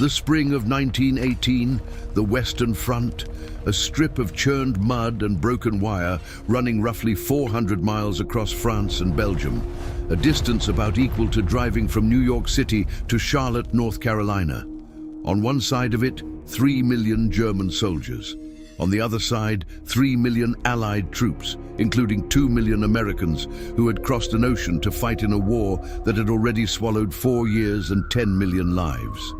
The spring of 1918, the Western Front, a strip of churned mud and broken wire running roughly 400 miles across France and Belgium, a distance about equal to driving from New York City to Charlotte, North Carolina. On one side of it, 3 million German soldiers. On the other side, 3 million Allied troops, including 2 million Americans who had crossed an ocean to fight in a war that had already swallowed 4 years and 10 million lives.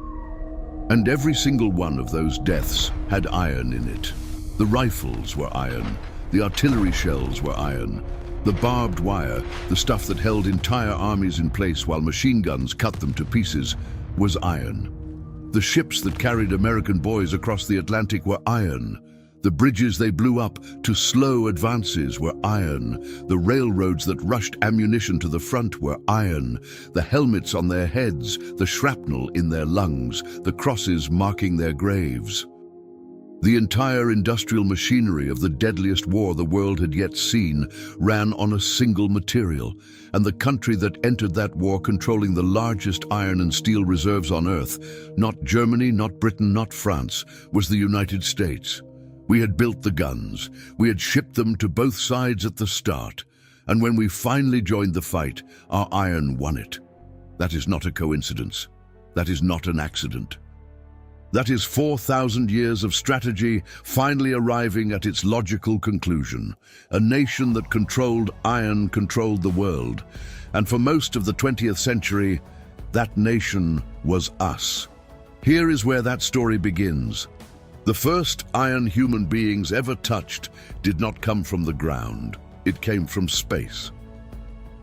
And every single one of those deaths had iron in it. The rifles were iron, the artillery shells were iron, the barbed wire, the stuff that held entire armies in place while machine guns cut them to pieces, was iron. The ships that carried American boys across the Atlantic were iron. The bridges they blew up to slow advances were iron. The railroads that rushed ammunition to the front were iron. The helmets on their heads, the shrapnel in their lungs, the crosses marking their graves. The entire industrial machinery of the deadliest war the world had yet seen ran on a single material, and the country that entered that war controlling the largest iron and steel reserves on Earth, not Germany, not Britain, not France, was the United States. We had built the guns, we had shipped them to both sides at the start, and when we finally joined the fight, our iron won it. That is not a coincidence. That is not an accident. That is 4,000 years of strategy finally arriving at its logical conclusion. A nation that controlled iron controlled the world, and for most of the 20th century, that nation was us. Here is where that story begins. The first iron human beings ever touched did not come from the ground. It came from space.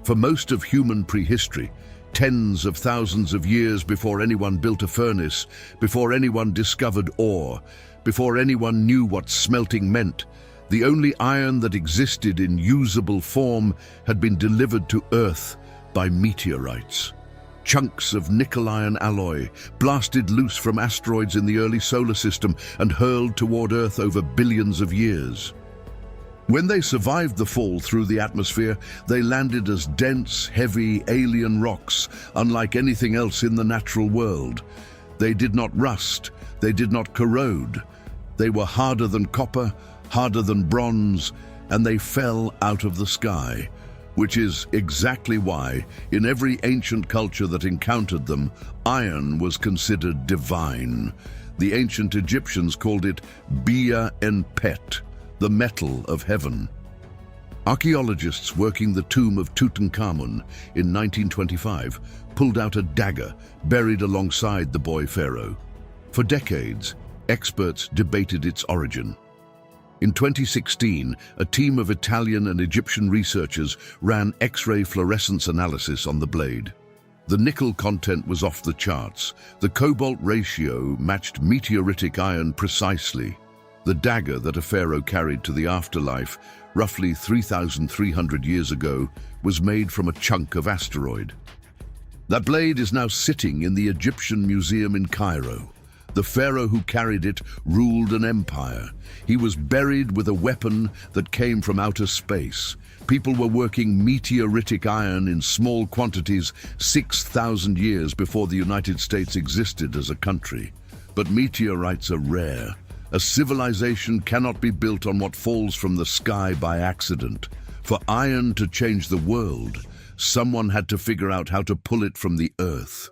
For most of human prehistory, tens of thousands of years before anyone built a furnace, before anyone discovered ore, before anyone knew what smelting meant, the only iron that existed in usable form had been delivered to Earth by meteorites. Chunks of nickel-iron alloy, blasted loose from asteroids in the early solar system and hurled toward Earth over billions of years. When they survived the fall through the atmosphere, they landed as dense, heavy, alien rocks, unlike anything else in the natural world. They did not rust, they did not corrode. They were harder than copper, harder than bronze, and they fell out of the sky. Which is exactly why, in every ancient culture that encountered them, iron was considered divine. The ancient Egyptians called it Bia en Pet, the metal of heaven. Archaeologists working the tomb of Tutankhamun in 1925 pulled out a dagger buried alongside the boy pharaoh. For decades, experts debated its origin. In 2016, a team of Italian and Egyptian researchers ran X-ray fluorescence analysis on the blade. The nickel content was off the charts. The cobalt ratio matched meteoritic iron precisely. The dagger that a pharaoh carried to the afterlife, roughly 3,300 years ago, was made from a chunk of asteroid. That blade is now sitting in the Egyptian Museum in Cairo. The pharaoh who carried it ruled an empire. He was buried with a weapon that came from outer space. People were working meteoritic iron in small quantities 6,000 years before the United States existed as a country. But meteorites are rare. A civilization cannot be built on what falls from the sky by accident. For iron to change the world, someone had to figure out how to pull it from the earth.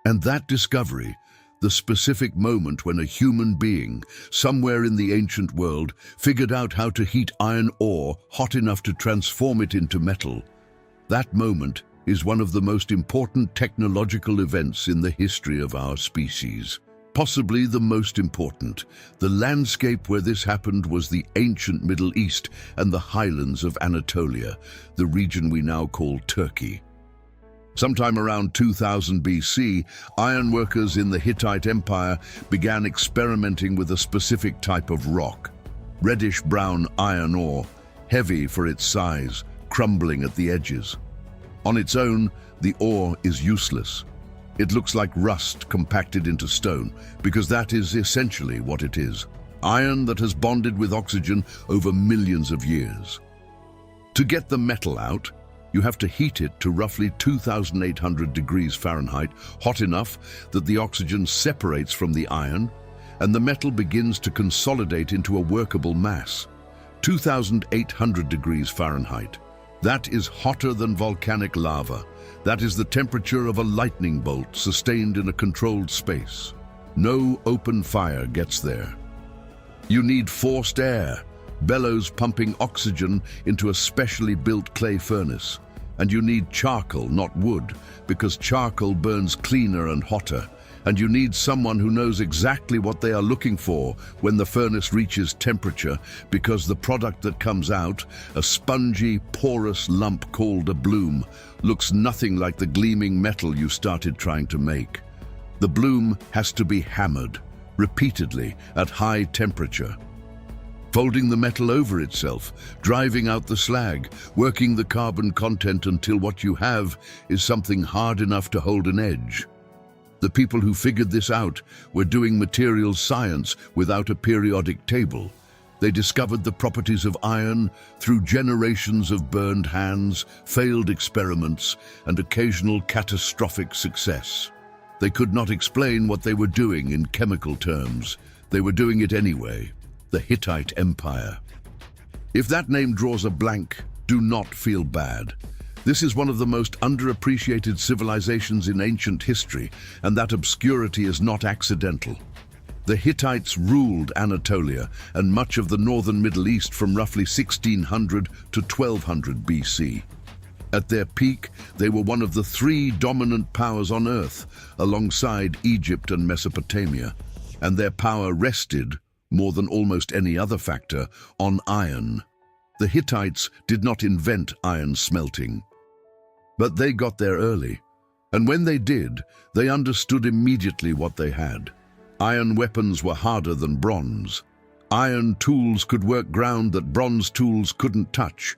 And that discovery, the specific moment when a human being, somewhere in the ancient world, figured out how to heat iron ore hot enough to transform it into metal. That moment is one of the most important technological events in the history of our species. Possibly the most important. The landscape where this happened was the ancient Middle East and the highlands of Anatolia, the region we now call Turkey. Sometime around 2000 BC, ironworkers in the Hittite Empire began experimenting with a specific type of rock. Reddish-brown iron ore, heavy for its size, crumbling at the edges. On its own, the ore is useless. It looks like rust compacted into stone, because that is essentially what it is. Iron that has bonded with oxygen over millions of years. To get the metal out, You have to heat it to roughly 2,800 degrees Fahrenheit, hot enough that the oxygen separates from the iron and the metal begins to consolidate into a workable mass. 2,800 degrees Fahrenheit. That is hotter than volcanic lava. That is the temperature of a lightning bolt sustained in a controlled space. No open fire gets there. You need forced air, bellows pumping oxygen into a specially built clay furnace. And you need charcoal, not wood, because charcoal burns cleaner and hotter. And you need someone who knows exactly what they are looking for when the furnace reaches temperature, because the product that comes out, a spongy, porous lump called a bloom, looks nothing like the gleaming metal you started trying to make. The bloom has to be hammered, repeatedly, at high temperature. Folding the metal over itself, driving out the slag, working the carbon content until what you have is something hard enough to hold an edge. The people who figured this out were doing materials science without a periodic table. They discovered the properties of iron through generations of burned hands, failed experiments, and occasional catastrophic success. They could not explain what they were doing in chemical terms. They were doing it anyway. The Hittite Empire. If that name draws a blank, do not feel bad. This is one of the most underappreciated civilizations in ancient history, and that obscurity is not accidental. The Hittites ruled Anatolia and much of the northern Middle East from roughly 1600 to 1200 BC. At their peak, they were one of the three dominant powers on Earth, alongside Egypt and Mesopotamia, and their power rested, more than almost any other factor, on iron. The Hittites did not invent iron smelting. But they got there early, and when they did, they understood immediately what they had. Iron weapons were harder than bronze. Iron tools could work ground that bronze tools couldn't touch.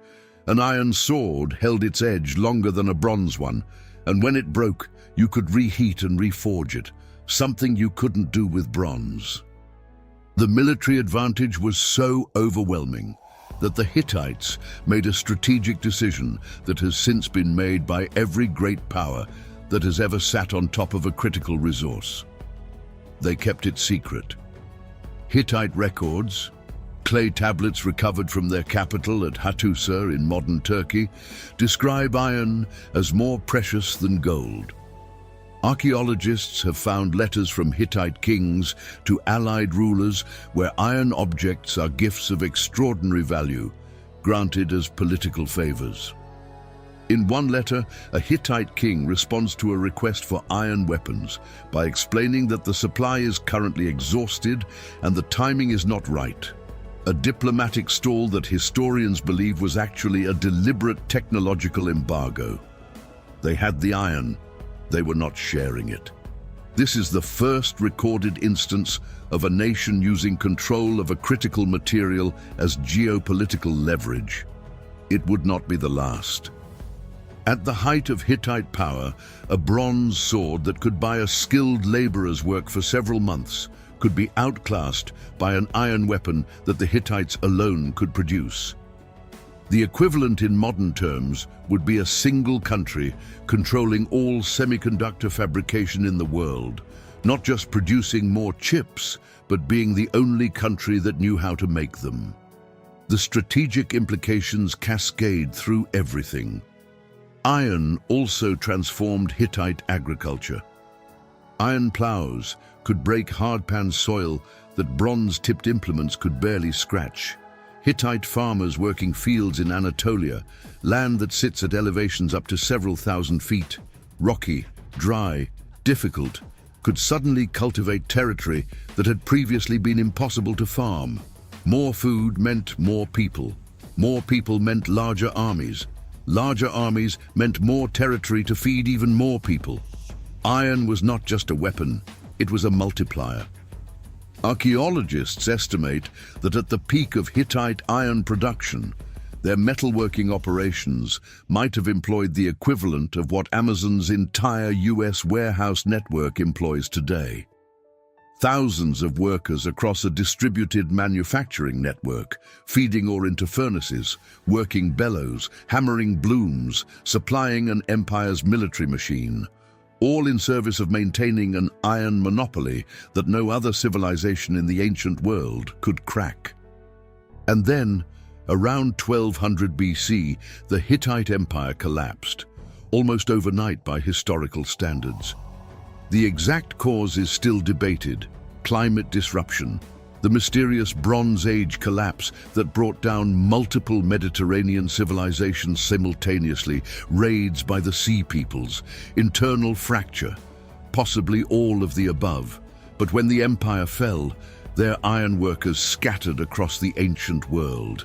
An iron sword held its edge longer than a bronze one, and when it broke, you could reheat and reforge it, something you couldn't do with bronze. The military advantage was so overwhelming that the Hittites made a strategic decision that has since been made by every great power that has ever sat on top of a critical resource. They kept it secret. Hittite records, clay tablets recovered from their capital at Hattusa in modern Turkey, describe iron as more precious than gold. Archaeologists have found letters from Hittite kings to allied rulers where iron objects are gifts of extraordinary value, granted as political favors. In one letter, a Hittite king responds to a request for iron weapons by explaining that the supply is currently exhausted and the timing is not right. A diplomatic stall that historians believe was actually a deliberate technological embargo. They had the iron. They were not sharing it. This is the first recorded instance of a nation using control of a critical material as geopolitical leverage. It would not be the last. At the height of Hittite power, a bronze sword that could buy a skilled laborer's work for several months could be outclassed by an iron weapon that the Hittites alone could produce. The equivalent in modern terms would be a single country controlling all semiconductor fabrication in the world, not just producing more chips, but being the only country that knew how to make them. The strategic implications cascade through everything. Iron also transformed Hittite agriculture. Iron plows could break hard-pan soil that bronze-tipped implements could barely scratch. Hittite farmers working fields in Anatolia, land that sits at elevations up to several thousand feet, rocky, dry, difficult, could suddenly cultivate territory that had previously been impossible to farm. More food meant more people. More people meant larger armies. Larger armies meant more territory to feed even more people. Iron was not just a weapon, it was a multiplier. Archaeologists estimate that at the peak of Hittite iron production, their metalworking operations might have employed the equivalent of what Amazon's entire US warehouse network employs today. Thousands of workers across a distributed manufacturing network, feeding ore into furnaces, working bellows, hammering blooms, supplying an empire's military machine, all in service of maintaining an iron monopoly that no other civilization in the ancient world could crack. And then, around 1200 BC, the Hittite Empire collapsed, almost overnight by historical standards. The exact cause is still debated: climate disruption, the mysterious Bronze Age collapse that brought down multiple Mediterranean civilizations simultaneously, raids by the sea peoples, internal fracture, possibly all of the above. But when the empire fell, their ironworkers scattered across the ancient world,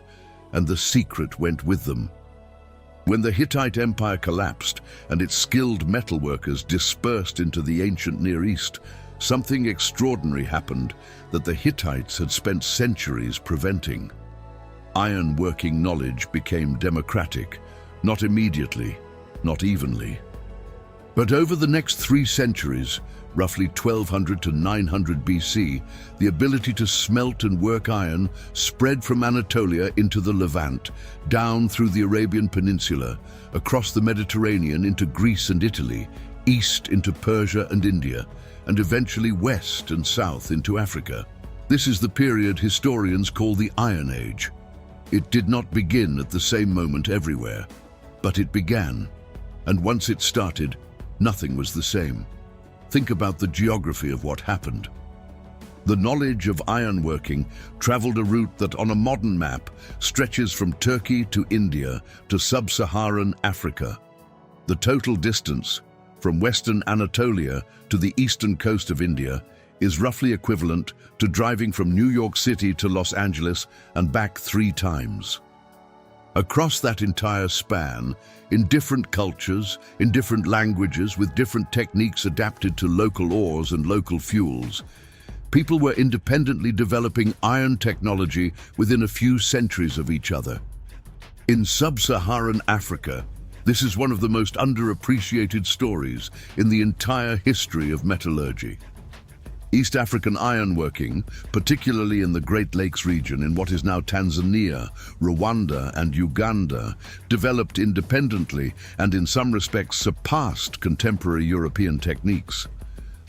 and the secret went with them. When the Hittite Empire collapsed and its skilled metalworkers dispersed into the ancient Near East, something extraordinary happened that the Hittites had spent centuries preventing. Ironworking knowledge became democratic, not immediately, not evenly. But over the next 3 centuries, roughly 1200 to 900 BC, the ability to smelt and work iron spread from Anatolia into the Levant, down through the Arabian Peninsula, across the Mediterranean into Greece and Italy, east into Persia and India, and eventually west and south into Africa. This is the period historians call the Iron Age. It did not begin at the same moment everywhere, but it began, and once it started, nothing was the same. Think about the geography of what happened. The knowledge of ironworking traveled a route that on a modern map stretches from Turkey to India to sub-Saharan Africa. The total distance from western Anatolia to the eastern coast of India is roughly equivalent to driving from New York City to Los Angeles and back 3 times. Across that entire span, in different cultures, in different languages, with different techniques adapted to local ores and local fuels, people were independently developing iron technology within a few centuries of each other. In sub-Saharan Africa, this is one of the most underappreciated stories in the entire history of metallurgy. East African ironworking, particularly in the Great Lakes region in what is now Tanzania, Rwanda and Uganda, developed independently and in some respects surpassed contemporary European techniques.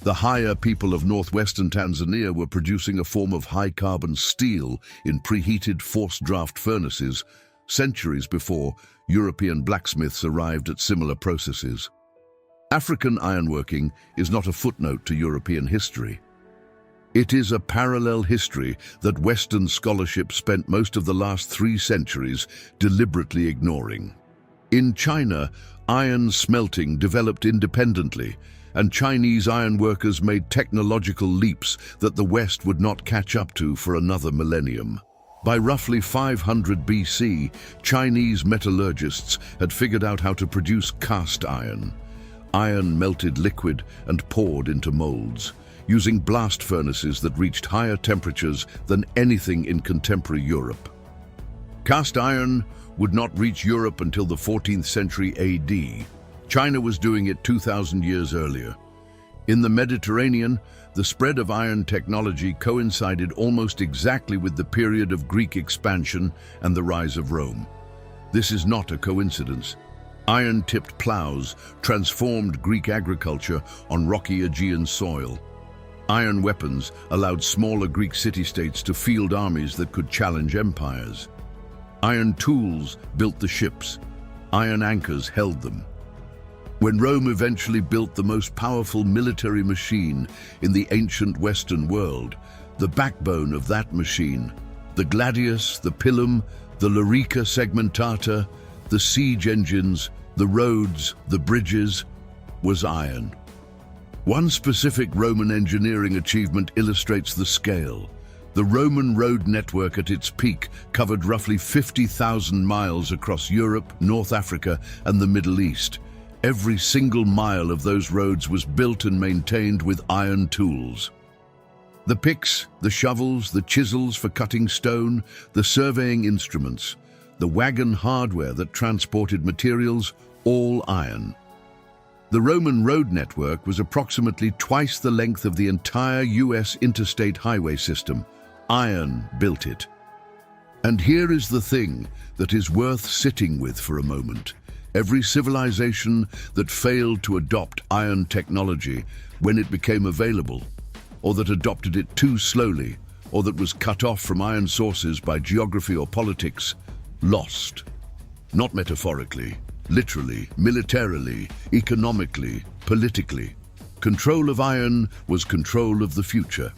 The Haya people of northwestern Tanzania were producing a form of high-carbon steel in preheated forced-draft furnaces centuries before European blacksmiths arrived at similar processes. African ironworking is not a footnote to European history. It is a parallel history that Western scholarship spent most of the last 3 centuries deliberately ignoring. In China, iron smelting developed independently, and Chinese ironworkers made technological leaps that the West would not catch up to for another millennium. By roughly 500 BC, Chinese metallurgists had figured out how to produce cast iron. Iron melted liquid and poured into molds, using blast furnaces that reached higher temperatures than anything in contemporary Europe. Cast iron would not reach Europe until the 14th century AD. China was doing it 2,000 years earlier. In the Mediterranean, the spread of iron technology coincided almost exactly with the period of Greek expansion and the rise of Rome. This is not a coincidence. Iron-tipped plows transformed Greek agriculture on rocky Aegean soil. Iron weapons allowed smaller Greek city-states to field armies that could challenge empires. Iron tools built the ships. Iron anchors held them. When Rome eventually built the most powerful military machine in the ancient Western world, the backbone of that machine, the gladius, the pilum, the lorica segmentata, the siege engines, the roads, the bridges, was iron. One specific Roman engineering achievement illustrates the scale. The Roman road network at its peak covered roughly 50,000 miles across Europe, North Africa, and the Middle East. Every single mile of those roads was built and maintained with iron tools. The picks, the shovels, the chisels for cutting stone, the surveying instruments, the wagon hardware that transported materials, all iron. The Roman road network was approximately twice the length of the entire US interstate highway system. Iron built it. And here is the thing that is worth sitting with for a moment. Every civilization that failed to adopt iron technology when it became available, or that adopted it too slowly, or that was cut off from iron sources by geography or politics, lost. Not metaphorically, literally, militarily, economically, politically. Control of iron was control of the future.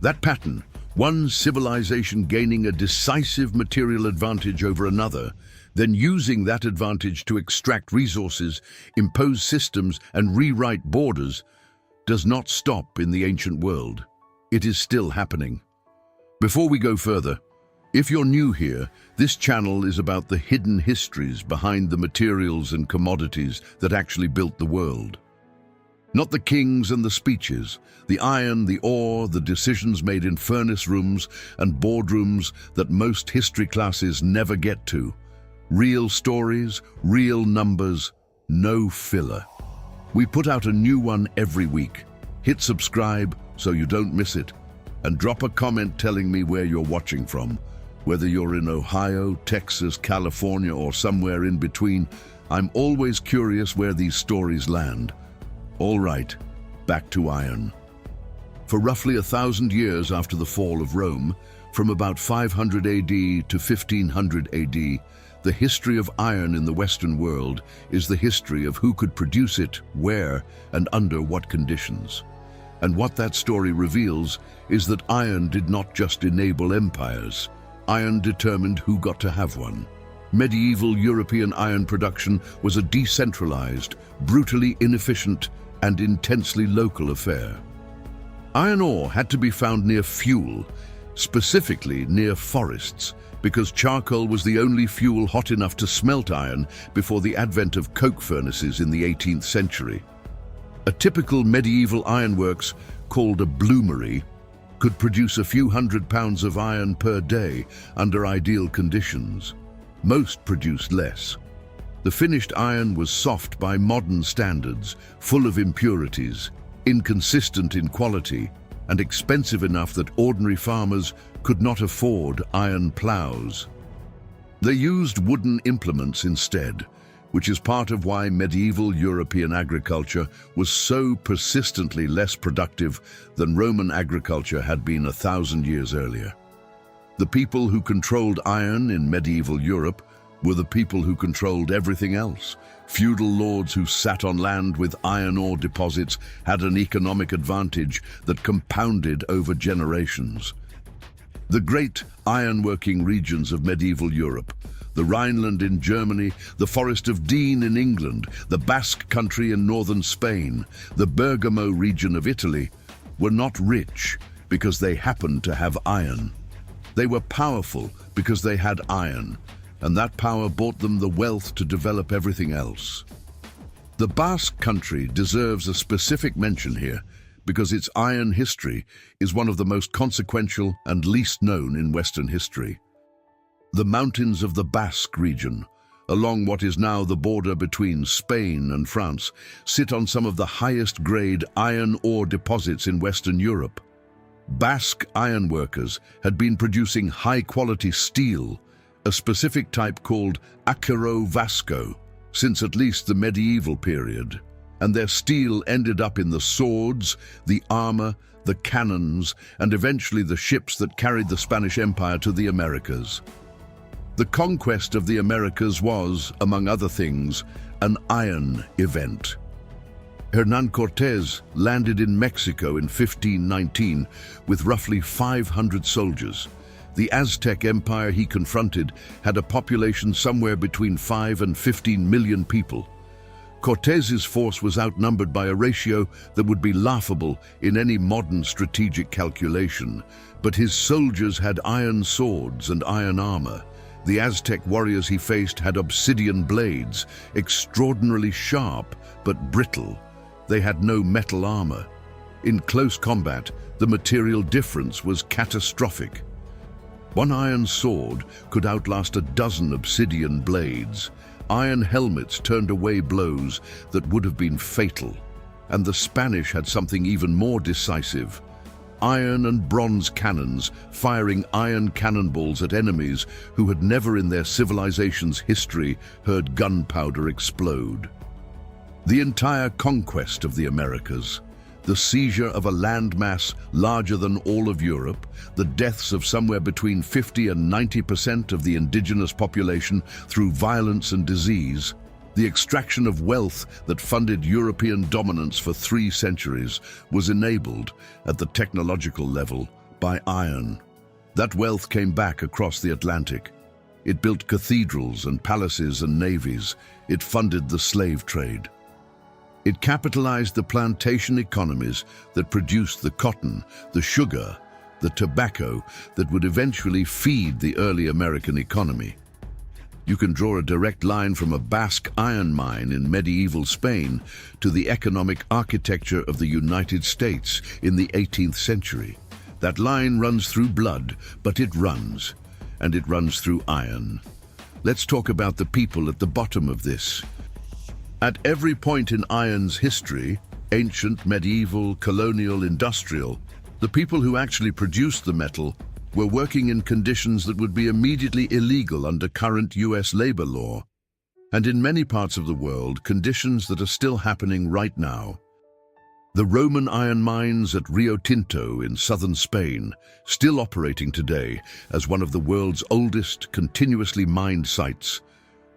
That pattern, one civilization gaining a decisive material advantage over another, then using that advantage to extract resources, impose systems, and rewrite borders, does not stop in the ancient world. It is still happening. Before we go further, if you're new here, this channel is about the hidden histories behind the materials and commodities that actually built the world. Not the kings and the speeches, the iron, the ore, the decisions made in furnace rooms and boardrooms that most history classes never get to. Real stories, real numbers, no filler. We put out a new one every week. Hit subscribe so you don't miss it, and drop a comment telling me where you're watching from. Whether you're in Ohio, Texas, California, or somewhere in between, I'm always curious where these stories land. All right, back to iron. For roughly 1,000 years after the fall of Rome, from about 500 AD to 1500 AD, the history of iron in the Western world is the history of who could produce it, where, and under what conditions. And what that story reveals is that iron did not just enable empires. Iron determined who got to have one. Medieval European iron production was a decentralized, brutally inefficient, and intensely local affair. Iron ore had to be found near fuel, specifically near forests, because charcoal was the only fuel hot enough to smelt iron before the advent of coke furnaces in the 18th century. A typical medieval ironworks, called a bloomery, could produce a few hundred pounds of iron per day under ideal conditions. Most produced less. The finished iron was soft by modern standards, full of impurities, inconsistent in quality, and expensive enough that ordinary farmers could not afford iron plows. They used wooden implements instead, which is part of why medieval European agriculture was so persistently less productive than Roman agriculture had been 1,000 years earlier. The people who controlled iron in medieval Europe were the people who controlled everything else. Feudal lords who sat on land with iron ore deposits had an economic advantage that compounded over generations. The great ironworking regions of medieval Europe, the Rhineland in Germany, the Forest of Dean in England, the Basque country in northern Spain, the Bergamo region of Italy, were not rich because they happened to have iron. They were powerful because they had iron, and that power bought them the wealth to develop everything else. The Basque country deserves a specific mention here because its iron history is one of the most consequential and least known in Western history. The mountains of the Basque region, along what is now the border between Spain and France, sit on some of the highest grade iron ore deposits in Western Europe. Basque ironworkers had been producing high-quality steel, a specific type called acero vasco, since at least the medieval period, and their steel ended up in the swords, the armor, the cannons, and eventually the ships that carried the Spanish Empire to the Americas. The conquest of the Americas was, among other things, an iron event. Hernán Cortés landed in Mexico in 1519 with roughly 500 soldiers. The Aztec Empire he confronted had a population somewhere between 5 and 15 million people. Cortés's force was outnumbered by a ratio that would be laughable in any modern strategic calculation, but his soldiers had iron swords and iron armor. The Aztec warriors he faced had obsidian blades, extraordinarily sharp but brittle. They had no metal armor. In close combat, the material difference was catastrophic. One iron sword could outlast a dozen obsidian blades. iron helmets turned away blows that would have been fatal. And the Spanish had something even more decisive: iron and bronze cannons firing iron cannonballs at enemies who had never in their civilization's history heard gunpowder explode. The entire conquest of the Americas, the seizure of a landmass larger than all of Europe, the deaths of somewhere between 50 and 90% of the indigenous population through violence and disease, the extraction of wealth that funded European dominance for 3 centuries was enabled, at the technological level, by iron. That wealth came back across the Atlantic. It built cathedrals and palaces and navies. It funded the slave trade. It capitalized the plantation economies that produced the cotton, the sugar, the tobacco that would eventually feed the early American economy. You can draw a direct line from a Basque iron mine in medieval Spain to the economic architecture of the United States in the 18th century. That line runs through blood, but it runs, and it runs through iron. Let's talk about the people at the bottom of this. At every point in iron's history, ancient, medieval, colonial, industrial, the people who actually produced the metal were working in conditions that would be immediately illegal under current US labor law, and in many parts of the world, conditions that are still happening right now. The Roman iron mines at Rio Tinto in southern Spain, still operating today as one of the world's oldest continuously mined sites,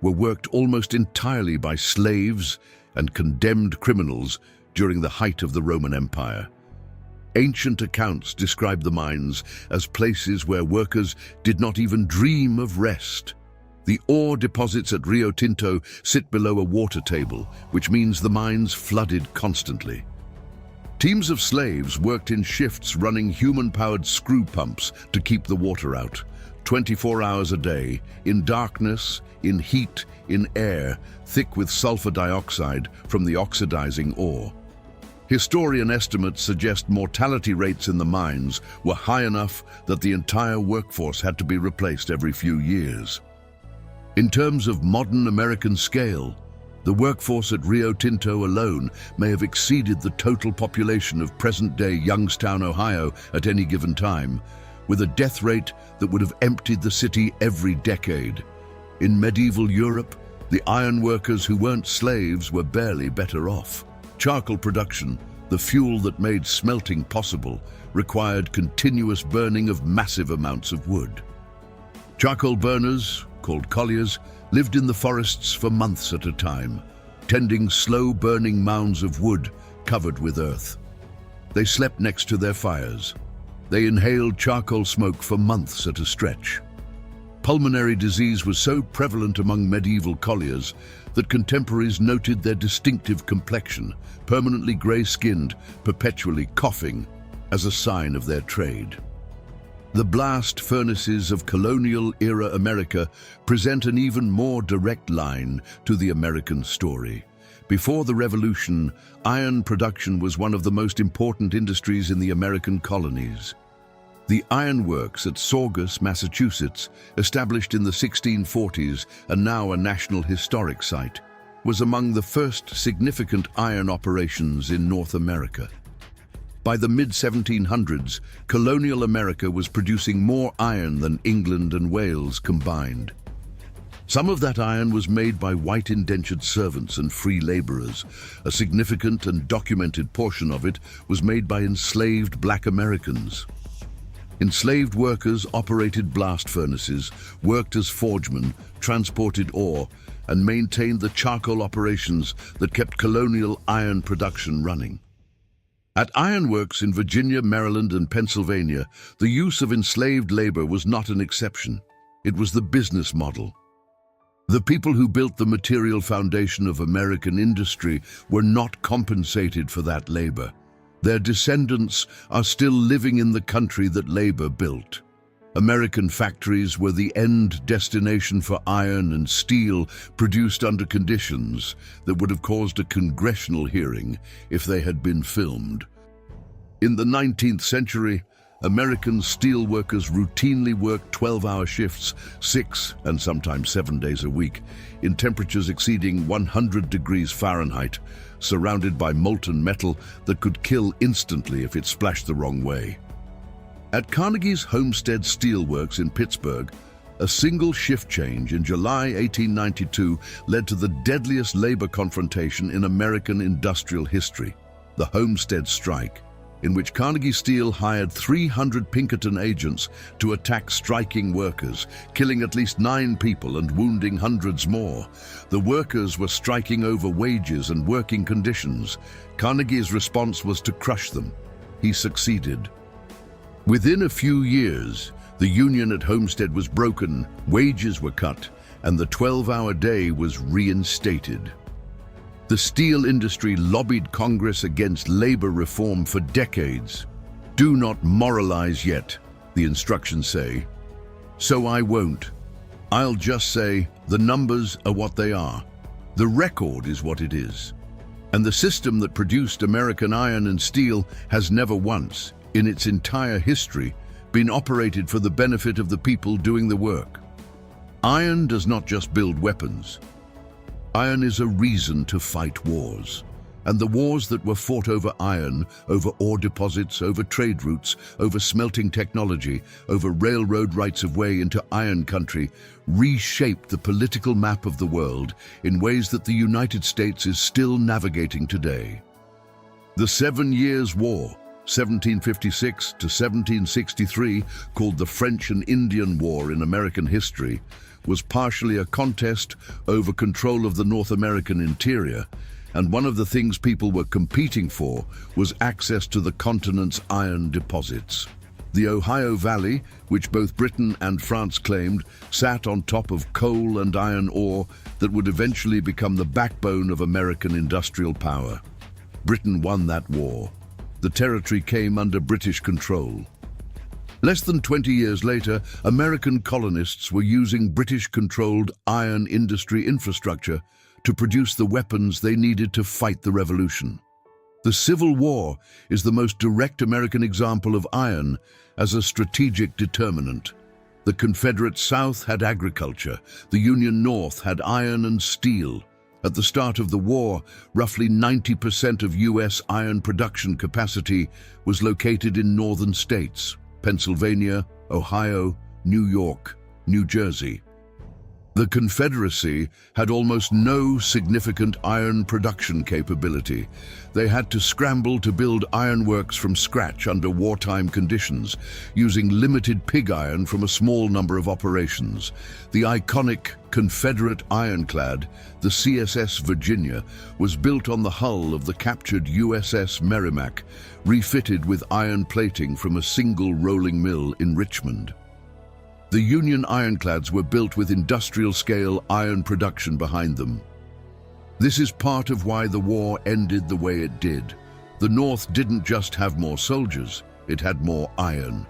were worked almost entirely by slaves and condemned criminals during the height of the Roman Empire. Ancient accounts describe the mines as places where workers did not even dream of rest. The ore deposits at Rio Tinto sit below a water table, which means the mines flooded constantly. Teams of slaves worked in shifts running human-powered screw pumps to keep the water out, 24 hours a day, in darkness, in heat, in air, thick with sulfur dioxide from the oxidizing ore. Historian estimates suggest mortality rates in the mines were high enough that the entire workforce had to be replaced every few years. In terms of modern American scale, the workforce at Rio Tinto alone may have exceeded the total population of present-day Youngstown, Ohio at any given time, with a death rate that would have emptied the city every decade. In medieval Europe, the iron workers who weren't slaves were barely better off. Charcoal production, the fuel that made smelting possible, required continuous burning of massive amounts of wood. Charcoal burners, called colliers, lived in the forests for months at a time, tending slow-burning mounds of wood covered with earth. They slept next to their fires. They inhaled charcoal smoke for months at a stretch. Pulmonary disease was so prevalent among medieval colliers that contemporaries noted their distinctive complexion, permanently gray-skinned, perpetually coughing, as a sign of their trade. The blast furnaces of colonial-era America present an even more direct line to the American story. Before the Revolution, iron production was one of the most important industries in the American colonies. The ironworks at Saugus, Massachusetts, established in the 1640s and now a National Historic Site, was among the first significant iron operations in North America. By the mid-1700s, colonial America was producing more iron than England and Wales combined. Some of that iron was made by white indentured servants and free laborers. A significant and documented portion of it was made by enslaved black Americans. Enslaved workers operated blast furnaces, worked as forgemen, transported ore, and maintained the charcoal operations that kept colonial iron production running. At ironworks in Virginia, Maryland, and Pennsylvania, the use of enslaved labor was not an exception. It was the business model. The people who built the material foundation of American industry were not compensated for that labor. Their descendants are still living in the country that labor built. American factories were the end destination for iron and steel produced under conditions that would have caused a congressional hearing if they had been filmed. In the 19th century, American steel workers routinely worked 12-hour shifts, 6 and sometimes 7 days a week, in temperatures exceeding 100 degrees Fahrenheit, surrounded by molten metal that could kill instantly if it splashed the wrong way. At Carnegie's Homestead Steelworks in Pittsburgh, a single shift change in July 1892 led to the deadliest labor confrontation in American industrial history, the Homestead Strike, in which Carnegie Steel hired 300 Pinkerton agents to attack striking workers, killing at least 9 people and wounding hundreds more. The workers were striking over wages and working conditions. Carnegie's response was to crush them. He succeeded. Within a few years, the union at Homestead was broken, wages were cut, and the 12-hour day was reinstated. The steel industry lobbied Congress against labor reform for decades. "Do not moralize yet," the instructions say. So I won't. I'll just say the numbers are what they are. The record is what it is. And the system that produced American iron and steel has never once, in its entire history, been operated for the benefit of the people doing the work. Iron does not just build weapons. Iron is a reason to fight wars. And the wars that were fought over iron, over ore deposits, over trade routes, over smelting technology, over railroad rights-of-way into iron country, reshaped the political map of the world in ways that the United States is still navigating today. The 7 Years' War, 1756 to 1763, called the French and Indian War in American history, was partially a contest over control of the North American interior, and one of the things people were competing for was access to the continent's iron deposits. The Ohio Valley, which both Britain and France claimed, sat on top of coal and iron ore that would eventually become the backbone of American industrial power. Britain won that war. The territory came under British control. Less than 20 years later, American colonists were using British-controlled iron industry infrastructure to produce the weapons they needed to fight the revolution. The Civil War is the most direct American example of iron as a strategic determinant. The Confederate South had agriculture, the Union North had iron and steel. At the start of the war, roughly 90% of U.S. iron production capacity was located in northern states: Pennsylvania, Ohio, New York, New Jersey. The Confederacy had almost no significant iron production capability. They had to scramble to build ironworks from scratch under wartime conditions, using limited pig iron from a small number of operations. The iconic Confederate ironclad, the CSS Virginia, was built on the hull of the captured USS Merrimack, refitted with iron plating from a single rolling mill in Richmond. The Union ironclads were built with industrial-scale iron production behind them. This is part of why the war ended the way it did. The North didn't just have more soldiers, it had more iron.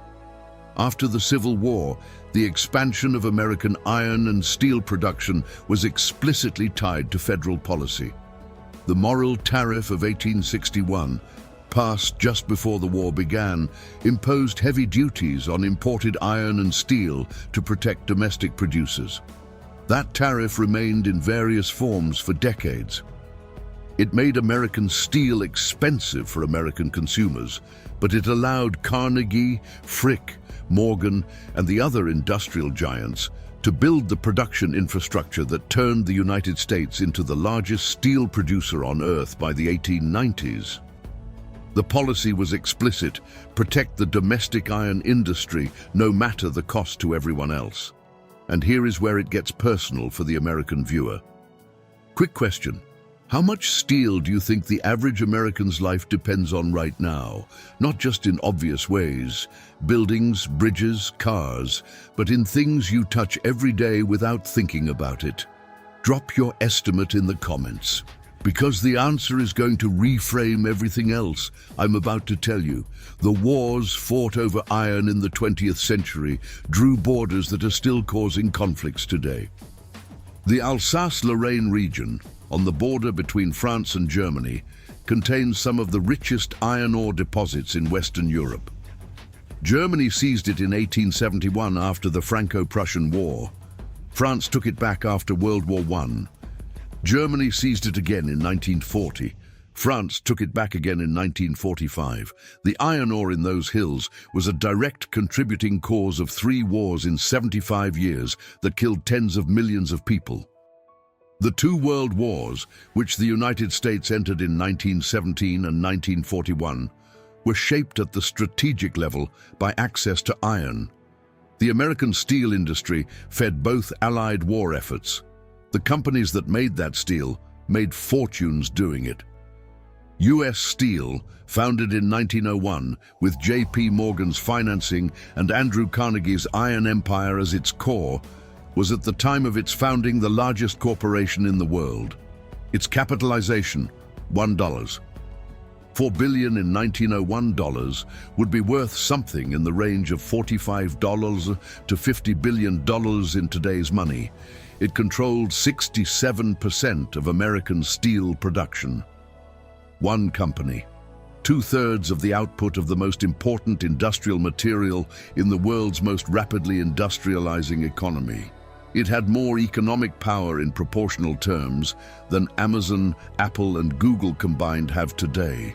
After the Civil War, the expansion of American iron and steel production was explicitly tied to federal policy. The Morrill Tariff of 1861, passed just before the war began, imposed heavy duties on imported iron and steel to protect domestic producers. That tariff remained in various forms for decades. It made American steel expensive for American consumers, but it allowed Carnegie, Frick, Morgan, and the other industrial giants to build the production infrastructure that turned the United States into the largest steel producer on Earth by the 1890s. The policy was explicit: protect the domestic iron industry, no matter the cost to everyone else. And here is where it gets personal for the American viewer. Quick question: how much steel do you think the average American's life depends on right now? Not just in obvious ways, buildings, bridges, cars, but in things you touch every day without thinking about it. Drop your estimate in the comments, because the answer is going to reframe everything else I'm about to tell you. The wars fought over iron in the 20th century drew borders that are still causing conflicts today. The Alsace-Lorraine region, on the border between France and Germany, contains some of the richest iron ore deposits in Western Europe. Germany seized it in 1871 after the Franco-Prussian War. France took it back after World War I. Germany seized it again in 1940. France took it back again in 1945. The iron ore in those hills was a direct contributing cause of 3 wars in 75 years that killed tens of millions of people. The 2 world wars, which the United States entered in 1917 and 1941, were shaped at the strategic level by access to iron. The American steel industry fed both Allied war efforts. The companies that made that steel made fortunes doing it. U.S. Steel, founded in 1901 with J.P. Morgan's financing and Andrew Carnegie's Iron Empire as its core, was at the time of its founding the largest corporation in the world. Its capitalization, $1. $4 billion in 1901 dollars would be worth something in the range of $45 to $50 billion in today's money. It controlled 67% of American steel production. One company, 2/3 of the output of the most important industrial material in the world's most rapidly industrializing economy. It had more economic power in proportional terms than Amazon, Apple, and Google combined have today.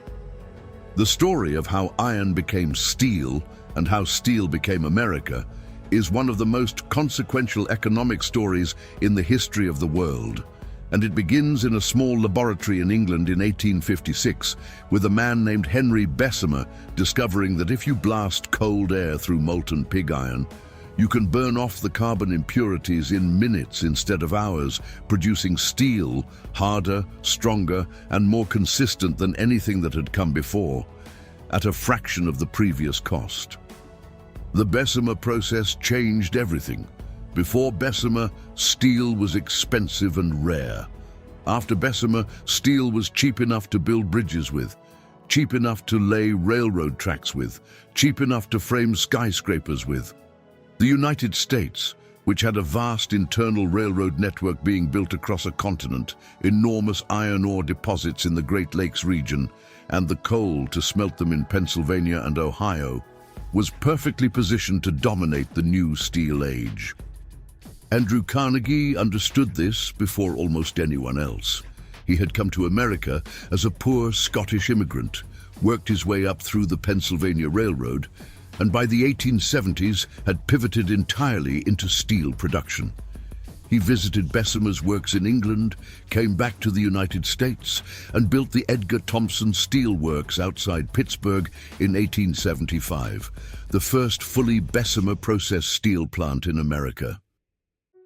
The story of how iron became steel and how steel became America is one of the most consequential economic stories in the history of the world. And it begins in a small laboratory in England in 1856 with a man named Henry Bessemer discovering that if you blast cold air through molten pig iron, you can burn off the carbon impurities in minutes instead of hours, producing steel harder, stronger, and more consistent than anything that had come before, at a fraction of the previous cost. The Bessemer process changed everything. Before Bessemer, steel was expensive and rare. After Bessemer, steel was cheap enough to build bridges with, cheap enough to lay railroad tracks with, cheap enough to frame skyscrapers with. The United States, which had a vast internal railroad network being built across a continent, enormous iron ore deposits in the Great Lakes region, and the coal to smelt them in Pennsylvania and Ohio, was perfectly positioned to dominate the new steel age. Andrew Carnegie understood this before almost anyone else. He had come to America as a poor Scottish immigrant, worked his way up through the Pennsylvania Railroad, and by the 1870s had pivoted entirely into steel production. He visited Bessemer's works in England, came back to the United States, and built the Edgar Thomson Steel Works outside Pittsburgh in 1875, the first fully Bessemer processed steel plant in America.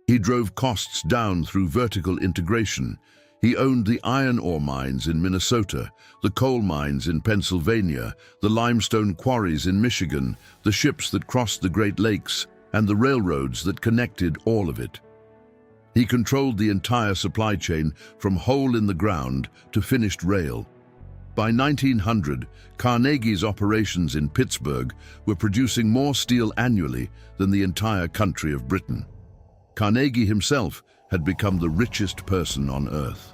He drove costs down through vertical integration. He owned the iron ore mines in Minnesota, the coal mines in Pennsylvania, the limestone quarries in Michigan, the ships that crossed the Great Lakes, and the railroads that connected all of it. He controlled the entire supply chain from hole in the ground to finished rail. By 1900, Carnegie's operations in Pittsburgh were producing more steel annually than the entire country of Britain. Carnegie himself had become the richest person on earth.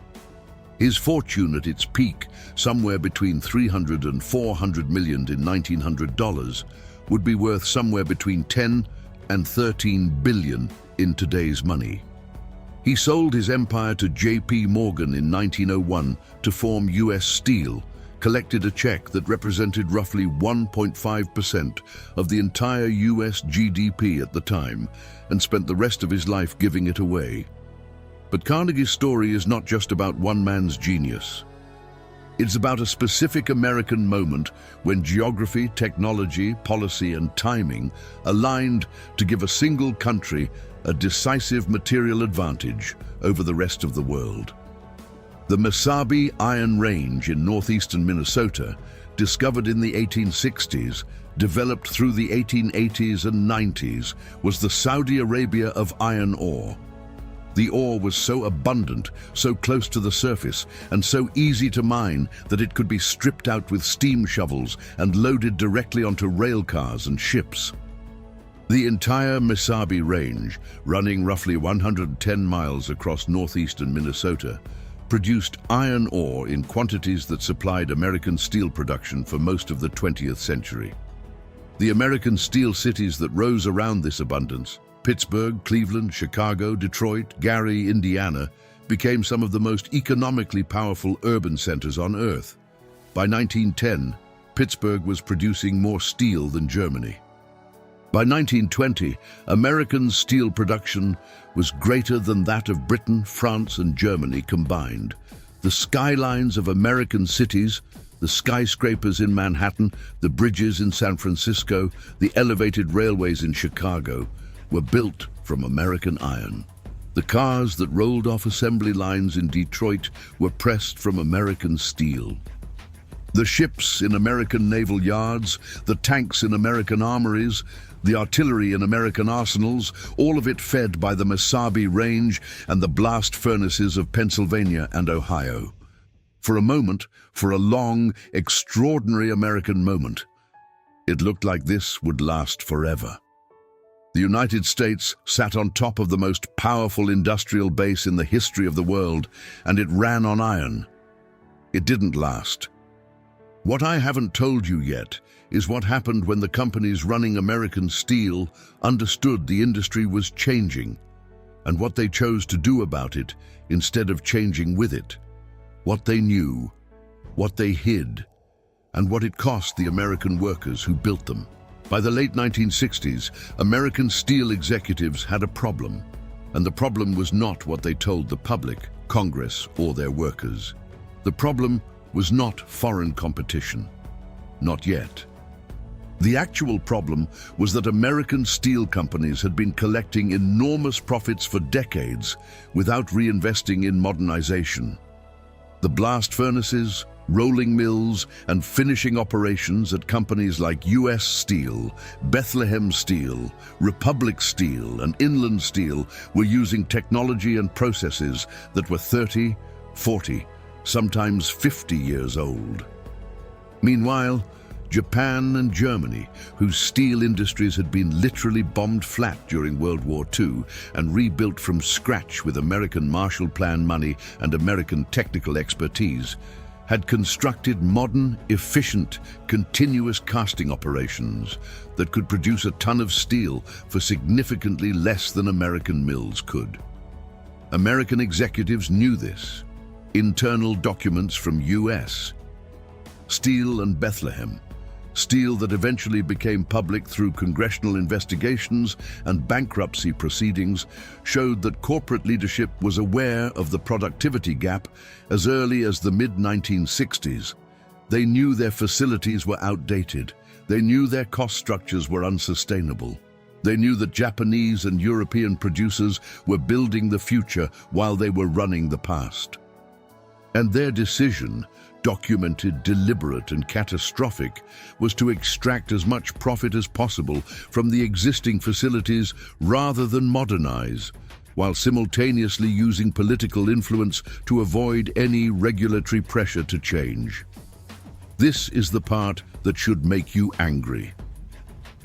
His fortune at its peak, somewhere between $300 and $400 million in $1900, would be worth somewhere between 10 and 13 billion in today's money. He sold his empire to J.P. Morgan in 1901 to form U.S. Steel, collected a check that represented roughly 1.5% of the entire U.S. GDP at the time, and spent the rest of his life giving it away. But Carnegie's story is not just about one man's genius. It's about a specific American moment when geography, technology, policy, and timing aligned to give a single country a decisive material advantage over the rest of the world. The Mesabi Iron Range in northeastern Minnesota, discovered in the 1860s, developed through the 1880s and 90s, was the Saudi Arabia of iron ore. The ore was so abundant, so close to the surface, and so easy to mine that it could be stripped out with steam shovels and loaded directly onto rail cars and ships. The entire Mesabi Range, running roughly 110 miles across northeastern Minnesota, produced iron ore in quantities that supplied American steel production for most of the 20th century. The American steel cities that rose around this abundance, Pittsburgh, Cleveland, Chicago, Detroit, Gary, Indiana, became some of the most economically powerful urban centers on Earth. By 1910, Pittsburgh was producing more steel than Germany. By 1920, American steel production was greater than that of Britain, France, and Germany combined. The skylines of American cities, the skyscrapers in Manhattan, the bridges in San Francisco, the elevated railways in Chicago, were built from American iron. The cars that rolled off assembly lines in Detroit were pressed from American steel. The ships in American naval yards, the tanks in American armories, the artillery in American arsenals, all of it fed by the Mesabi Range and the blast furnaces of Pennsylvania and Ohio. For a moment, for a long, extraordinary American moment, it looked like this would last forever. The United States sat on top of the most powerful industrial base in the history of the world, and it ran on iron. It didn't last. What I haven't told you yet is what happened when the companies running American steel understood the industry was changing, and what they chose to do about it instead of changing with it. What they knew, what they hid, and what it cost the American workers who built them. By the late 1960s, American steel executives had a problem, and the problem was not what they told the public, Congress, or their workers. The problem was not foreign competition. Not yet. The actual problem was that American steel companies had been collecting enormous profits for decades without reinvesting in modernization. The blast furnaces, rolling mills, and finishing operations at companies like U.S. Steel, Bethlehem Steel, Republic Steel, and Inland Steel were using technology and processes that were 30, 40, sometimes 50 years old. Meanwhile, Japan and Germany, whose steel industries had been literally bombed flat during World War II and rebuilt from scratch with American Marshall Plan money and American technical expertise, had constructed modern, efficient, continuous casting operations that could produce a ton of steel for significantly less than American mills could. American executives knew this. Internal documents from U.S. Steel and Bethlehem, steel that eventually became public through congressional investigations and bankruptcy proceedings, showed that corporate leadership was aware of the productivity gap as early as the mid-1960s. They knew their facilities were outdated. They knew their cost structures were unsustainable. They knew that Japanese and European producers were building the future while they were running the past. And their decision, documented, deliberate, and catastrophic, was to extract as much profit as possible from the existing facilities rather than modernize, while simultaneously using political influence to avoid any regulatory pressure to change. This is the part that should make you angry.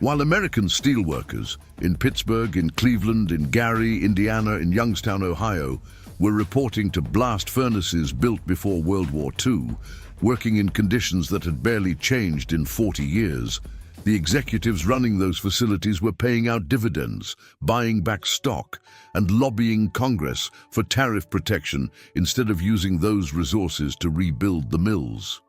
While American steelworkers in Pittsburgh, in Cleveland, in Gary, Indiana, in Youngstown, Ohio, were reporting to blast furnaces built before World War II, working in conditions that had barely changed in 40 years, the executives running those facilities were paying out dividends, buying back stock, and lobbying Congress for tariff protection instead of using those resources to rebuild the mills.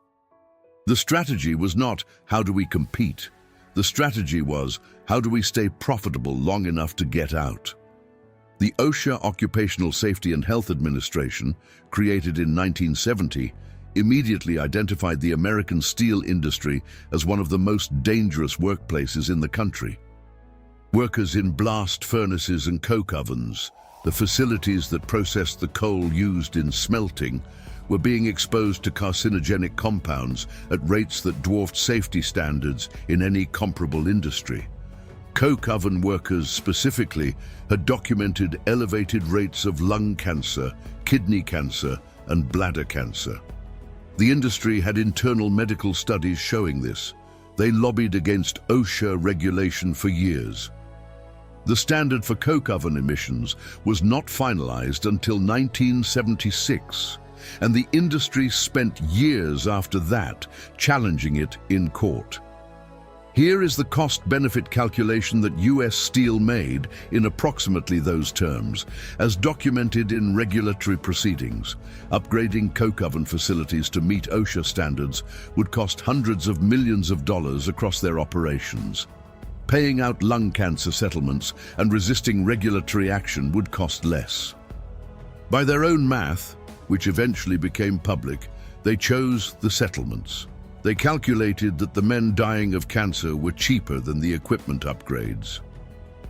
The strategy was not, how do we compete? The strategy was, how do we stay profitable long enough to get out? The OSHA Occupational Safety and Health Administration, created in 1970, immediately identified the American steel industry as one of the most dangerous workplaces in the country. Workers in blast furnaces and coke ovens, the facilities that processed the coal used in smelting, were being exposed to carcinogenic compounds at rates that dwarfed safety standards in any comparable industry. Coke oven workers specifically had documented elevated rates of lung cancer, kidney cancer, and bladder cancer. The industry had internal medical studies showing this. They lobbied against OSHA regulation for years. The standard for coke oven emissions was not finalized until 1976, and the industry spent years after that challenging it in court. Here is the cost-benefit calculation that US Steel made in approximately those terms, as documented in regulatory proceedings. Upgrading coke oven facilities to meet OSHA standards would cost hundreds of millions of dollars across their operations. Paying out lung cancer settlements and resisting regulatory action would cost less. By their own math, which eventually became public, they chose the settlements. They calculated that the men dying of cancer were cheaper than the equipment upgrades.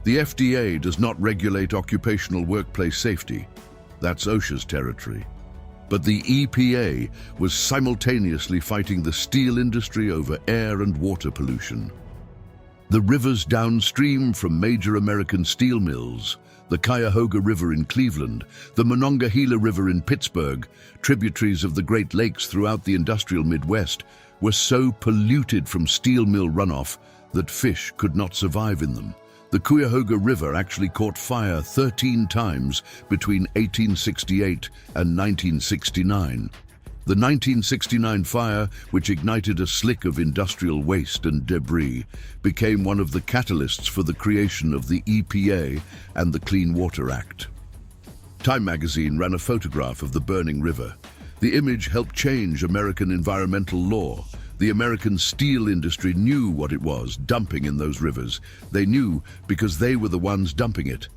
The FDA does not regulate occupational workplace safety. That's OSHA's territory. But the EPA was simultaneously fighting the steel industry over air and water pollution. The rivers downstream from major American steel mills, the Cuyahoga River in Cleveland, the Monongahela River in Pittsburgh, tributaries of the Great Lakes throughout the industrial Midwest, were so polluted from steel mill runoff that fish could not survive in them. The Cuyahoga River actually caught fire 13 times between 1868 and 1969. The 1969 fire, which ignited a slick of industrial waste and debris, became one of the catalysts for the creation of the EPA and the Clean Water Act. Time magazine ran a photograph of the burning river. The image helped change American environmental law. The American steel industry knew what it was dumping in those rivers. They knew because they were the ones dumping it.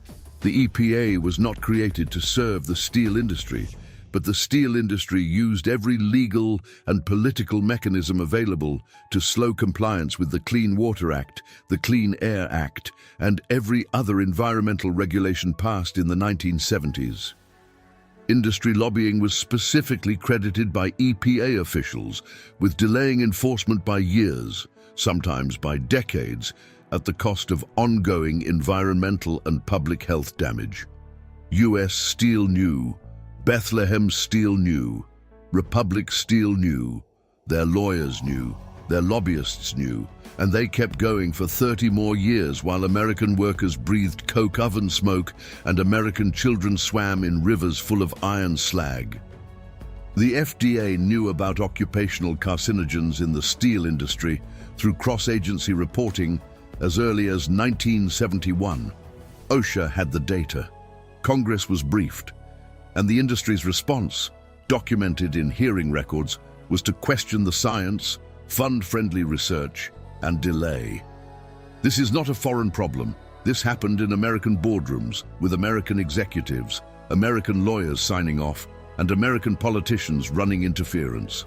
The EPA was not created to serve the steel industry, but the steel industry used every legal and political mechanism available to slow compliance with the Clean Water Act, the Clean Air Act, and every other environmental regulation passed in the 1970s. Industry lobbying was specifically credited by EPA officials, with delaying enforcement by years, sometimes by decades, at the cost of ongoing environmental and public health damage. US Steel knew, Bethlehem Steel knew, Republic Steel knew, their lawyers knew, their lobbyists knew, and they kept going for 30 more years while American workers breathed coke oven smoke and American children swam in rivers full of iron slag. The FDA knew about occupational carcinogens in the steel industry through cross-agency reporting as early as 1971. OSHA had the data. Congress was briefed, and the industry's response, documented in hearing records, was to question the science, fund friendly research, and delay. This is not a foreign problem. This happened in American boardrooms with American executives, American lawyers signing off, and American politicians running interference.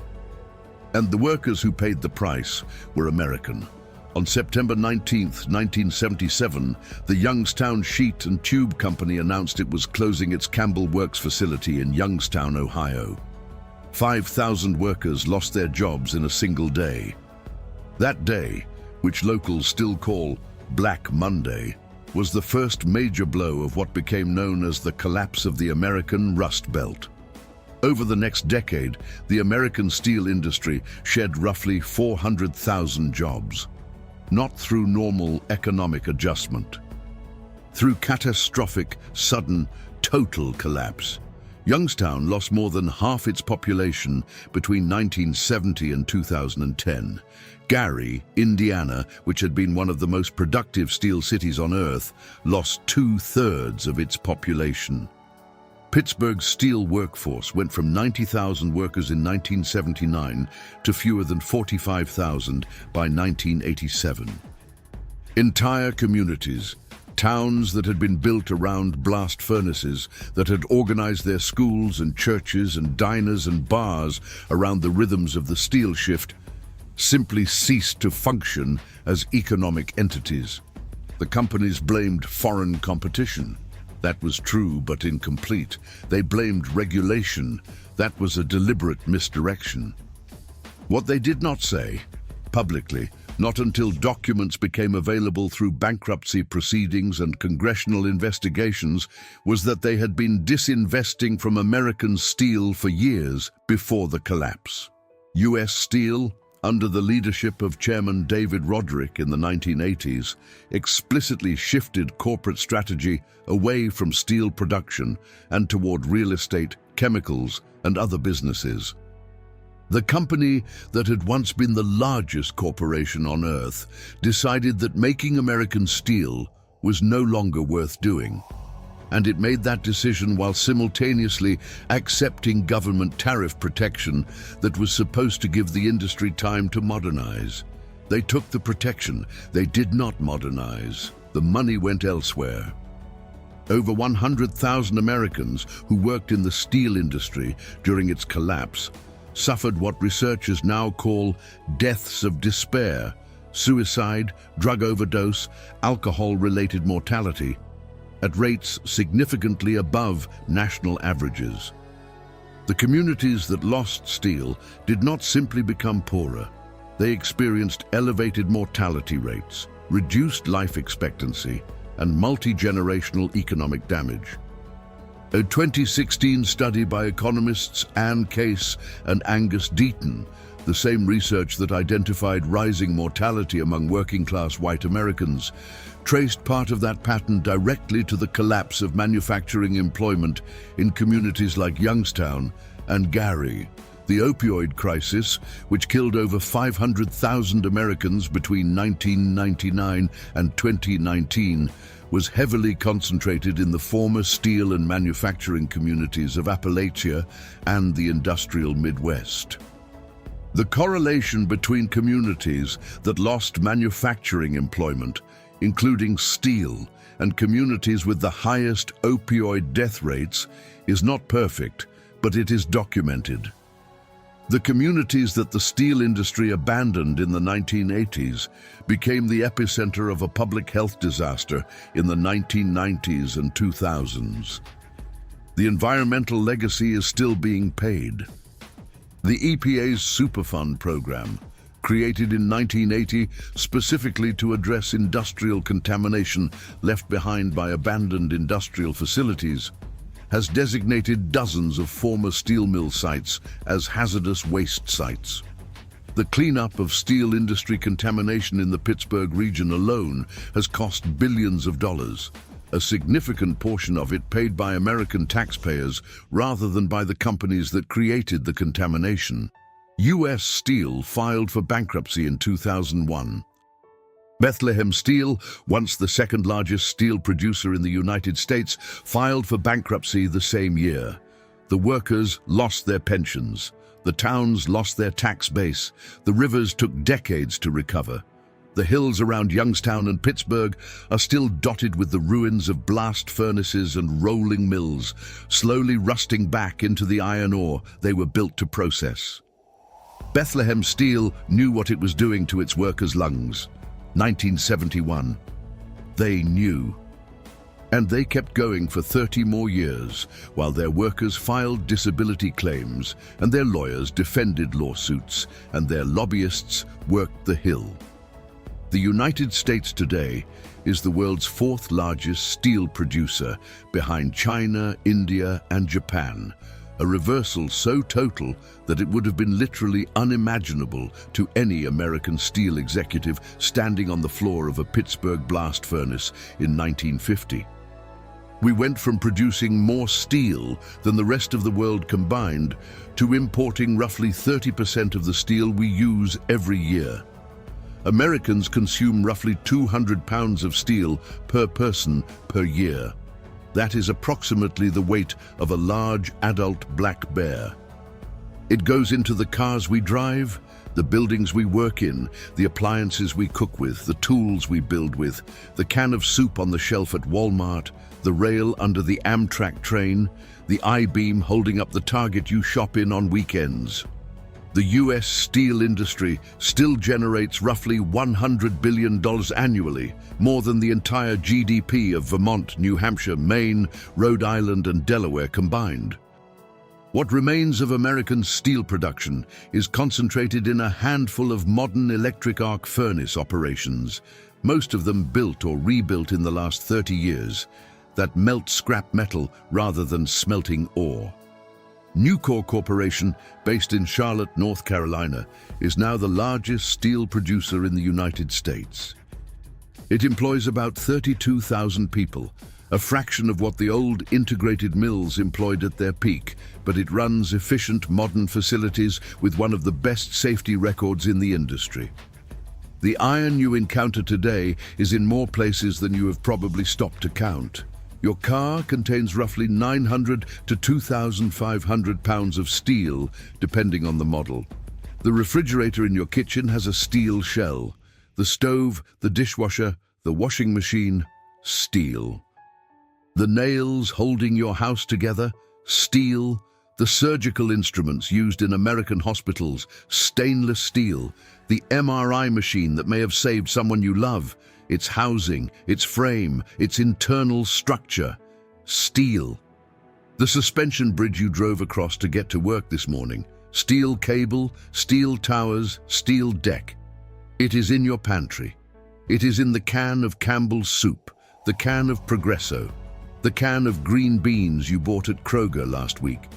And the workers who paid the price were American. On September 19, 1977, the Youngstown Sheet and Tube Company announced it was closing its Campbell Works facility in Youngstown, Ohio. 5,000 workers lost their jobs in a single day. That day, which locals still call Black Monday, was the first major blow of what became known as the collapse of the American Rust Belt. Over the next decade, the American steel industry shed roughly 400,000 jobs, not through normal economic adjustment, through catastrophic, sudden, total collapse. Youngstown lost more than half its population between 1970 and 2010. Gary, Indiana, which had been one of the most productive steel cities on Earth, lost 2/3 of its population. Pittsburgh's steel workforce went from 90,000 workers in 1979 to fewer than 45,000 by 1987. Entire communities, towns that had been built around blast furnaces, that had organized their schools and churches and diners and bars around the rhythms of the steel shift, simply ceased to function as economic entities. The companies blamed foreign competition. That was true but incomplete. They blamed regulation. That was a deliberate misdirection. What they did not say, publicly, not until documents became available through bankruptcy proceedings and congressional investigations, was that they had been disinvesting from American steel for years before the collapse. US Steel, under the leadership of Chairman David Roderick in the 1980s, explicitly shifted corporate strategy away from steel production and toward real estate, chemicals, and other businesses. The company that had once been the largest corporation on Earth decided that making American steel was no longer worth doing. And it made that decision while simultaneously accepting government tariff protection that was supposed to give the industry time to modernize. They took the protection, they did not modernize. The money went elsewhere. Over 100,000 Americans who worked in the steel industry during its collapse suffered what researchers now call deaths of despair, suicide, drug overdose, alcohol-related mortality, at rates significantly above national averages. The communities that lost steel did not simply become poorer. They experienced elevated mortality rates, reduced life expectancy, and multi-generational economic damage. A 2016 study by economists Anne Case and Angus Deaton, the same research that identified rising mortality among working-class white Americans, traced part of that pattern directly to the collapse of manufacturing employment in communities like Youngstown and Gary. The opioid crisis, which killed over 500,000 Americans between 1999 and 2019, was heavily concentrated in the former steel and manufacturing communities of Appalachia and the industrial Midwest. The correlation between communities that lost manufacturing employment, including steel, and communities with the highest opioid death rates is not perfect, but it is documented. The communities that the steel industry abandoned in the 1980s became the epicenter of a public health disaster in the 1990s and 2000s. The environmental legacy is still being paid. The EPA's Superfund program, created in 1980 specifically to address industrial contamination left behind by abandoned industrial facilities, has designated dozens of former steel mill sites as hazardous waste sites. The cleanup of steel industry contamination in the Pittsburgh region alone has cost billions of dollars, a significant portion of it paid by American taxpayers rather than by the companies that created the contamination. U.S. Steel filed for bankruptcy in 2001. Bethlehem Steel, once the second largest steel producer in the United States, filed for bankruptcy the same year. The workers lost their pensions. The towns lost their tax base. The rivers took decades to recover. The hills around Youngstown and Pittsburgh are still dotted with the ruins of blast furnaces and rolling mills, slowly rusting back into the iron ore they were built to process. Bethlehem Steel knew what it was doing to its workers' lungs. 1971. They knew. And they kept going for 30 more years while their workers filed disability claims and their lawyers defended lawsuits and their lobbyists worked the Hill. The United States today is the world's fourth largest steel producer behind China, India, and Japan, a reversal so total that it would have been literally unimaginable to any American steel executive standing on the floor of a Pittsburgh blast furnace in 1950. We went from producing more steel than the rest of the world combined to importing roughly 30% of the steel we use every year. Americans consume roughly 200 pounds of steel per person per year. That is approximately the weight of a large adult black bear. It goes into the cars we drive, the buildings we work in, the appliances we cook with, the tools we build with, the can of soup on the shelf at Walmart, the rail under the Amtrak train, the I-beam holding up the Target you shop in on weekends. The U.S. steel industry still generates roughly $100 billion annually, more than the entire GDP of Vermont, New Hampshire, Maine, Rhode Island, and Delaware combined. What remains of American steel production is concentrated in a handful of modern electric arc furnace operations, most of them built or rebuilt in the last 30 years, that melt scrap metal rather than smelting ore. Nucor Corporation, based in Charlotte, North Carolina, is now the largest steel producer in the United States. It employs about 32,000 people A fraction of what the old integrated mills employed at their peak, but it runs efficient modern facilities with one of the best safety records in the industry. The iron you encounter today is in more places than you have probably stopped to count. Your car contains roughly 900 to 2,500 pounds of steel, depending on the model. The refrigerator in your kitchen has a steel shell. The stove, the dishwasher, the washing machine, steel. The nails holding your house together, steel. The surgical instruments used in American hospitals, stainless steel. The MRI machine that may have saved someone you love, its housing, its frame, its internal structure, steel. The suspension bridge you drove across to get to work this morning, steel cable, steel towers, steel deck. It is in your pantry. It is in the can of Campbell's soup, the can of Progresso, the can of green beans you bought at Kroger last week.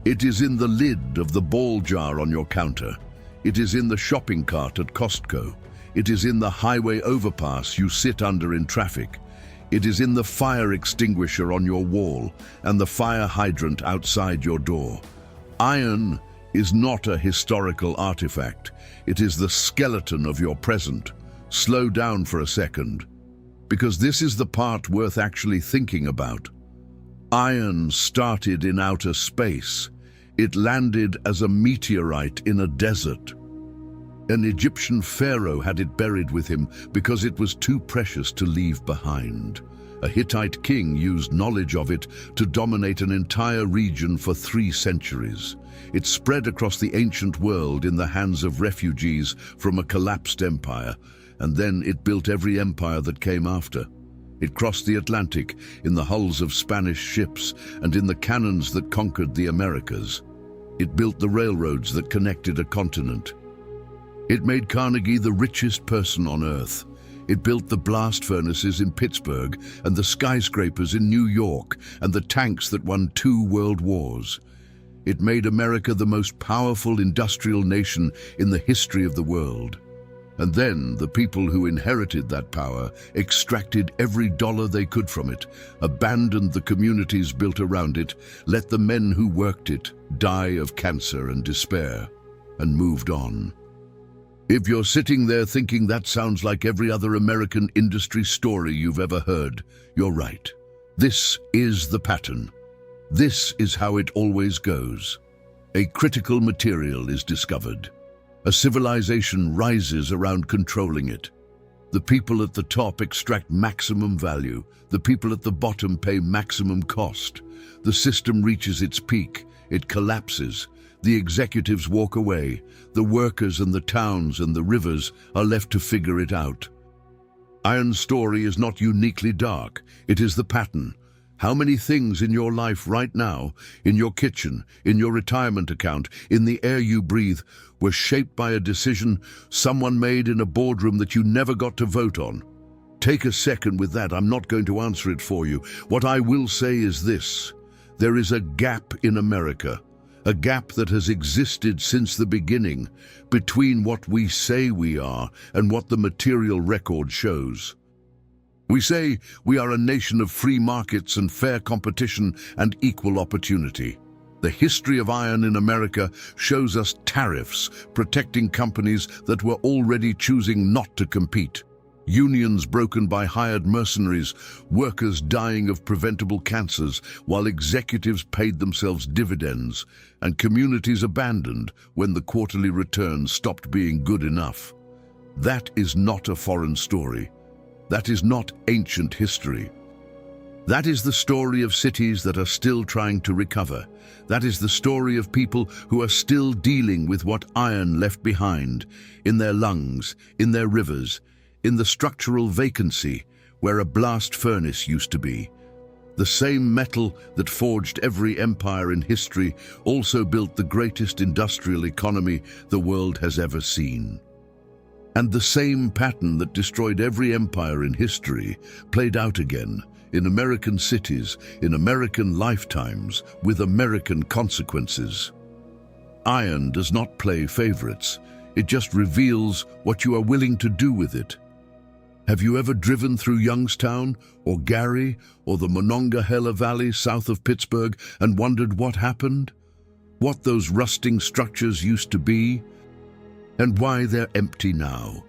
It is in the lid of the ball jar on your counter. It is in the shopping cart at Costco. It is in the highway overpass you sit under in traffic. It is in the fire extinguisher on your wall and the fire hydrant outside your door. Iron is not a historical artifact. It is the skeleton of your present. Slow down for a second, because this is the part worth actually thinking about. Iron started in outer space. It landed as a meteorite in a desert. An Egyptian pharaoh had it buried with him because it was too precious to leave behind. A Hittite king used knowledge of it to dominate an entire region for 3 centuries. It spread across the ancient world in the hands of refugees from a collapsed empire, and then it built every empire that came after. It crossed the Atlantic in the hulls of Spanish ships and in the cannons that conquered the Americas. It built the railroads that connected a continent. It made Carnegie the richest person on earth. It built the blast furnaces in Pittsburgh and the skyscrapers in New York and the tanks that won 2 world wars. It made America the most powerful industrial nation in the history of the world. And then the people who inherited that power extracted every dollar they could from it, abandoned the communities built around it, let the men who worked it die of cancer and despair, and moved on. If you're sitting there thinking that sounds like every other American industry story you've ever heard, you're right. This is the pattern. This is how it always goes. A critical material is discovered. A civilization rises around controlling it. The people at the top extract maximum value. The people at the bottom pay maximum cost. The system reaches its peak. It collapses. The executives walk away. The workers and the towns and the rivers are left to figure it out. Iron's story is not uniquely dark. It is the pattern. How many things in your life right now, in your kitchen, in your retirement account, in the air you breathe, were shaped by a decision someone made in a boardroom that you never got to vote on? Take a second with that. I'm not going to answer it for you. What I will say is this. There is a gap in America, a gap that has existed since the beginning, between what we say we are and what the material record shows. We say we are a nation of free markets and fair competition and equal opportunity. The history of iron in America shows us tariffs protecting companies that were already choosing not to compete. Unions broken by hired mercenaries, workers dying of preventable cancers while executives paid themselves dividends, and communities abandoned when the quarterly return stopped being good enough. That is not a foreign story. That is not ancient history. That is the story of cities that are still trying to recover. That is the story of people who are still dealing with what iron left behind, in their lungs, in their rivers, in the structural vacancy where a blast furnace used to be. The same metal that forged every empire in history also built the greatest industrial economy the world has ever seen. And the same pattern that destroyed every empire in history played out again in American cities, in American lifetimes, with American consequences. Iron does not play favorites. It just reveals what you are willing to do with it. Have you ever driven through Youngstown or Gary or the Monongahela Valley south of Pittsburgh and wondered what happened? What those rusting structures used to be? And why they're empty now?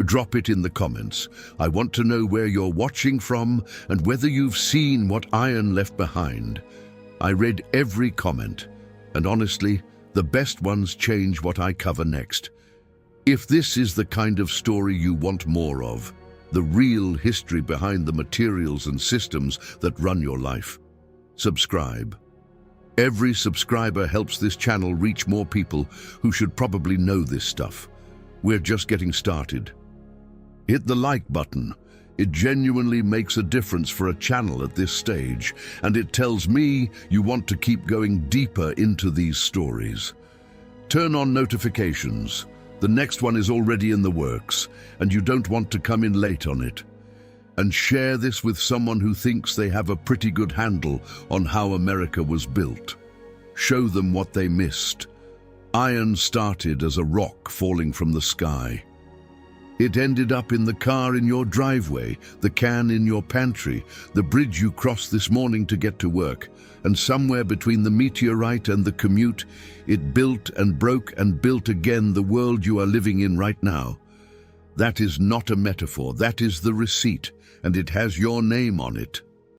Drop it in the comments. I want to know where you're watching from and whether you've seen what iron left behind. I read every comment, and honestly, the best ones change what I cover next. If this is the kind of story you want more of, the real history behind the materials and systems that run your life, subscribe. Every subscriber helps this channel reach more people who should probably know this stuff. We're just getting started. Hit the like button. It genuinely makes a difference for a channel at this stage, and it tells me you want to keep going deeper into these stories. Turn on notifications. The next one is already in the works, and you don't want to come in late on it. And share this with someone who thinks they have a pretty good handle on how America was built. Show them what they missed. Iron started as a rock falling from the sky. It ended up in the car in your driveway, the can in your pantry, the bridge you crossed this morning to get to work, and somewhere between the meteorite and the commute, it built and broke and built again the world you are living in right now. That is not a metaphor, that is the receipt, and it has your name on it.